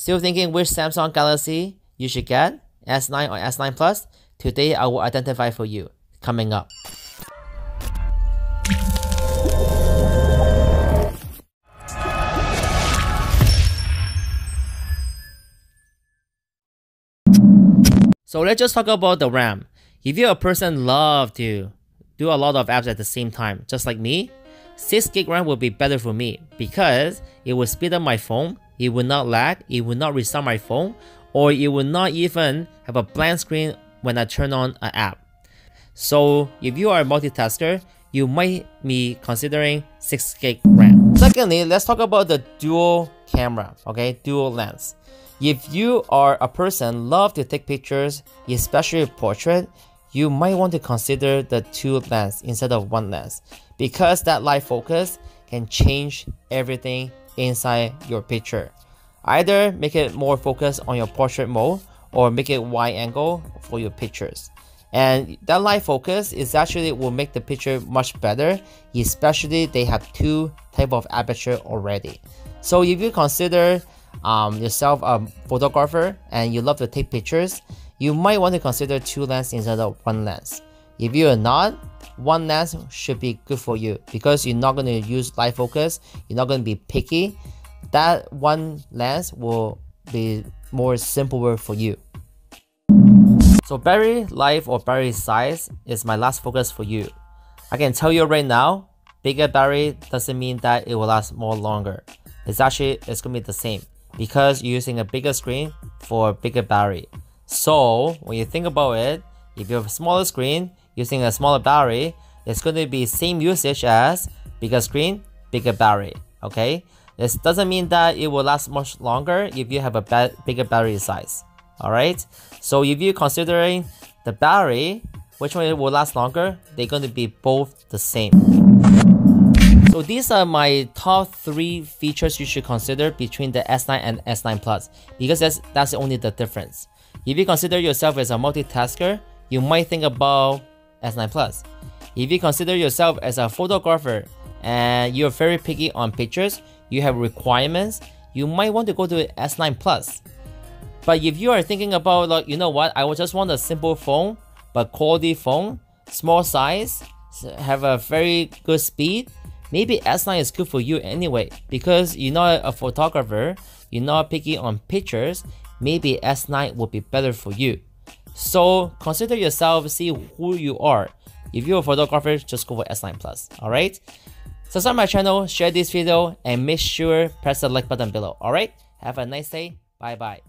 Still thinking which Samsung Galaxy you should get? S9 or S9 Plus? Today I will identify for you. Coming up. So let's just talk about the RAM. If you're a person love to do a lot of apps at the same time, just like me, 6GB RAM will be better for me because it will speed up my phone, it will not lag, it will not restart my phone, or it will not even have a blank screen when I turn on an app. So if you are a multitasker, you might be considering 6GB RAM. Secondly, let's talk about the dual camera, okay, dual lens. If you are a person love to take pictures, especially portrait, you might want to consider the two lens instead of one lens because that light focus can change everything inside your picture. Either make it more focused on your portrait mode or make it wide angle for your pictures. And that light focus is actually will make the picture much better, especially they have two type of aperture already. So if you consider yourself a photographer and you love to take pictures, you might want to consider two lenses instead of one lens. If you are not, one lens should be good for you because you're not going to use light focus, you're not going to be picky. That one lens will be more simpler for you. So battery life or battery size is my last focus for you. I can tell you right now, bigger battery doesn't mean that it will last more longer. It's going to be the same because you're using a bigger screen for a bigger battery. So when you think about it, if you have a smaller screen using a smaller battery, it's going to be same usage as bigger screen, bigger battery. Okay, this doesn't mean that it will last much longer if you have a bigger battery size. All right, so if you're considering the battery, which one will last longer, they're going to be both the same. So these are my top 3 features you should consider between the S9 and S9 Plus because that's only the difference. If you consider yourself as a multitasker, you might think about S9 Plus. If you consider yourself as a photographer and you're very picky on pictures, you have requirements, you might want to go to S9 Plus. But if you are thinking about, like, you know what, I would just want a simple phone, but quality phone, small size, have a very good speed, maybe S9 is good for you anyway because you're not a photographer, you're not picky on pictures, maybe S9 would be better for you. So consider yourself, see who you are. If you're a photographer, just go for S9 Plus, alright? Subscribe my channel, share this video, and make sure press the like button below, alright? Have a nice day, bye bye.